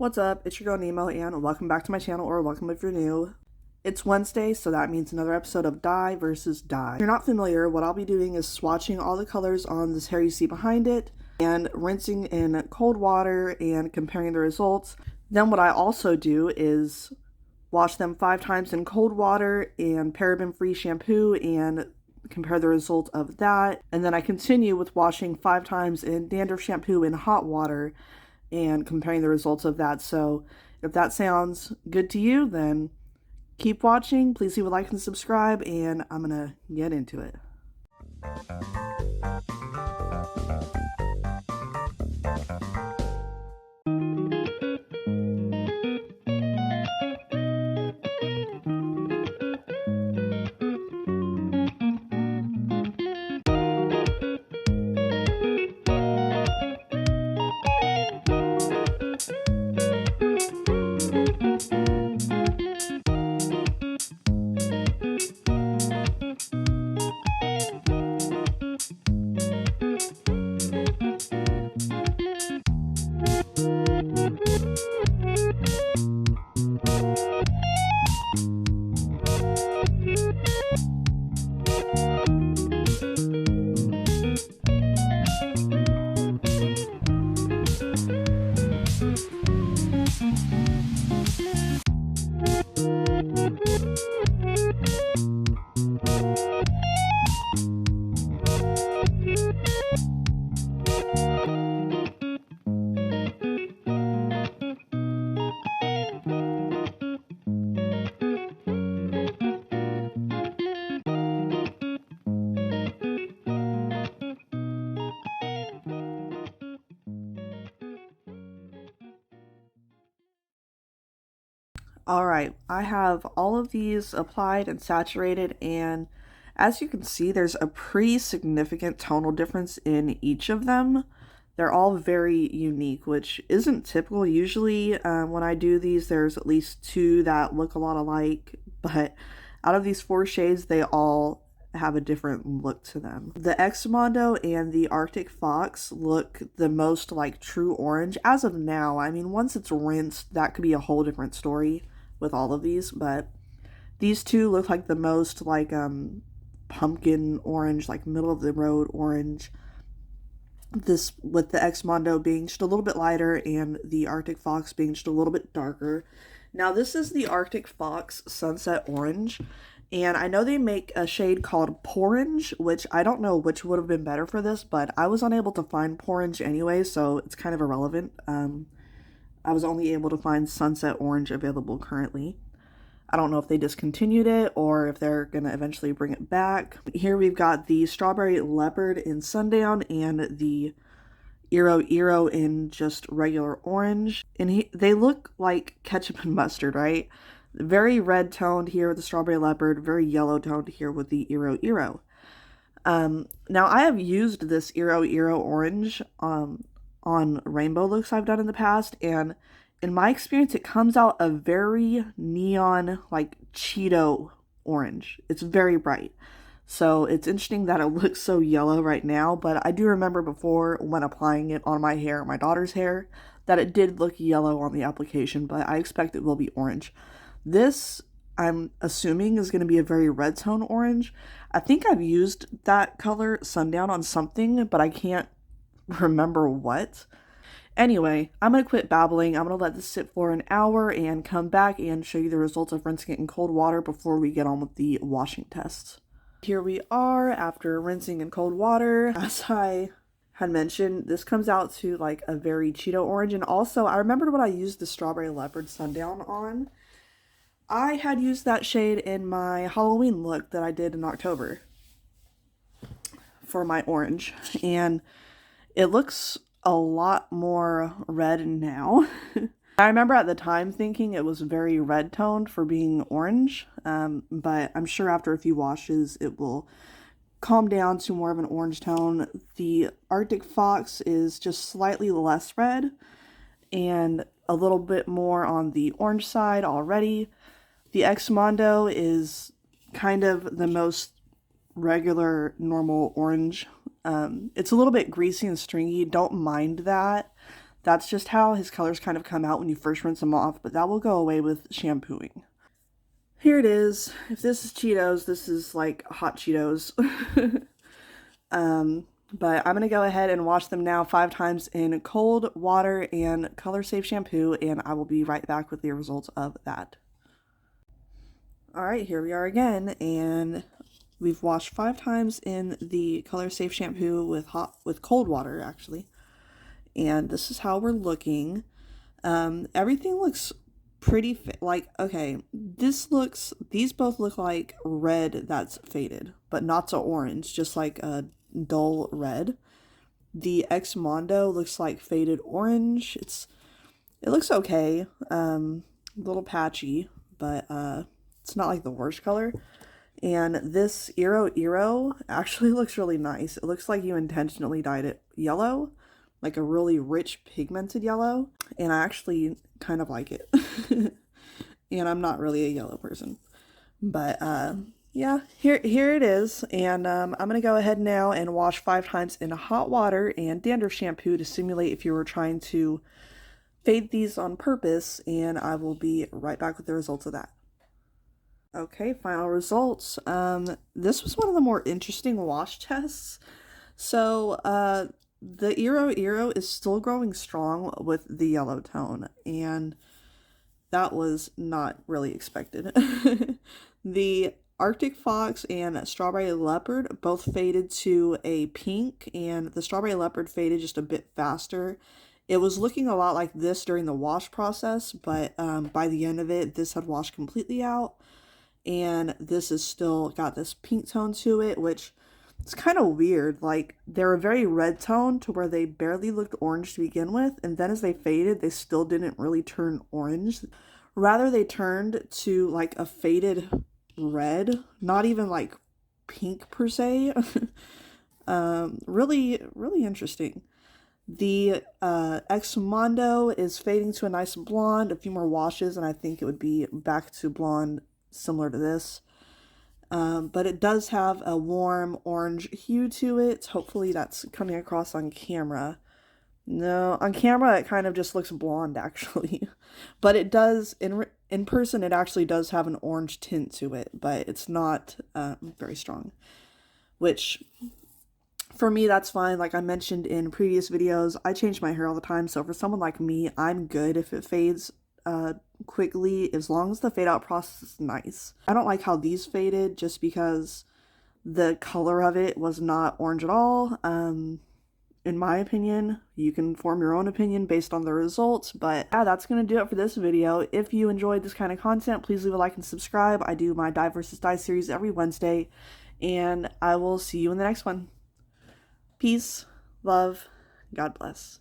What's up? It's your girl Nemo, and welcome back to my channel, or welcome if you're new. It's Wednesday, so that means another episode of Dye versus Dye. If you're not familiar, what I'll be doing is swatching all the colors on this hair you see behind it, and rinsing in cold water and comparing the results. Then what I also do is wash them 5 times in cold water and paraben-free shampoo and compare the result of that. And then I continue with washing 5 times in dandruff shampoo in hot water and comparing the results of that. So if that sounds good to you, then keep watching. Please leave a like and subscribe, and I'm gonna get into it. Alright, I have all of these applied and saturated, and as you can see, there's a pretty significant tonal difference in each of them. They're all very unique, which isn't typical. Usually when I do these, there's at least 2 that look a lot alike, but out of these 4 shades, they all have a different look to them. The Xmondo and the Arctic Fox look the most like true orange as of now. I mean, once it's rinsed, that could be a whole different story with all of these, but these 2 look like the most like pumpkin orange, like middle of the road orange. This with the Xmondo being just a little bit lighter and the Arctic Fox being just a little bit darker. Now this is the Arctic Fox Sunset Orange, and I know they make a shade called Porange, which I don't know which would have been better for this, but I was unable to find Porange anyway, so it's kind of irrelevant. I was only able to find Sunset Orange available currently. I don't know if they discontinued it or if they're going to eventually bring it back. Here we've got the Strawberry Leopard in Sundown and the Iro in just regular orange. And they look like ketchup and mustard, right? Very red toned here with the Strawberry Leopard, very yellow toned here with the Iro. Now I have used this Iro orange on rainbow looks I've done in the past, and in my experience it comes out a very neon, like Cheeto orange. It's very bright, so it's interesting that it looks so yellow right now, but I do remember before when applying it on my hair, my daughter's hair, that it did look yellow on the application, but I expect it will be orange. This, I'm assuming, is going to be a very red tone orange. I think I've used that color Sundown on something, but I can't remember what. Anyway, I'm going to quit babbling. I'm going to let this sit for an hour and come back and show you the results of rinsing it in cold water before we get on with the washing tests. Here we are after rinsing in cold water. As I had mentioned, this comes out to like a very Cheeto orange, and also I remembered what I used the Strawberry Leopard Sundown on. I had used that shade in my Halloween look that I did in October for my orange, and it looks a lot more red now. I remember at the time thinking it was very red toned for being orange, but I'm sure after a few washes it will calm down to more of an orange tone. The Arctic Fox is just slightly less red and a little bit more on the orange side already. The Xmondo is kind of the most regular, normal orange. It's a little bit greasy and stringy. Don't mind that. That's just how his colors kind of come out when you first rinse them off, but that will go away with shampooing. Here it is. If this is Cheetos, this is like hot Cheetos. But I'm going to go ahead and wash them now 5 times in cold water and Color Safe shampoo, and I will be right back with the results of that. Alright, here we are again, and we've washed 5 times in the Color Safe shampoo with cold water, actually. And this is how we're looking. Everything looks pretty okay, these both look like red that's faded, but not so orange, just like a dull red. The X Mondo looks like faded orange. It looks okay, a little patchy, but it's not like the worst color. And this Eero actually looks really nice. It looks like you intentionally dyed it yellow, like a really rich pigmented yellow, and I actually kind of like it. And I'm not really a yellow person, but yeah, here it is. And I'm gonna go ahead now and wash 5 times in hot water and dandruff shampoo to simulate if you were trying to fade these on purpose, and I will be right back with the results of that. Okay, final results. This was one of the more interesting wash tests. So the Eero is still growing strong with the yellow tone, and that was not really expected. The Arctic Fox and Strawberry Leopard both faded to a pink, and the Strawberry Leopard faded just a bit faster. It was looking a lot like this during the wash process, but by the end of it, this had washed completely out, and this is still got this pink tone to it, which it's kind of weird. Like, they're a very red tone to where they barely looked orange to begin with, and then as they faded, they still didn't really turn orange. Rather, they turned to like a faded red, not even like pink per se. Really interesting. The X Mondo is fading to a nice blonde, a few more washes, and I think it would be back to blonde similar to this. But it does have a warm orange hue to it. Hopefully that's coming across on camera. No, on camera it kind of just looks blonde actually. But it does, in person, it actually does have an orange tint to it, but it's not very strong. Which, for me, that's fine. Like I mentioned in previous videos, I change my hair all the time, so for someone like me, I'm good if it fades quickly, as long as the fade out process is nice. I don't like how these faded just because the color of it was not orange at all. In my opinion, you can form your own opinion based on the results, but yeah, that's gonna do it for this video. If you enjoyed this kind of content, please leave a like and subscribe. I do my Dye vs. Dye series every Wednesday, and I will see you in the next one. Peace, love, God bless.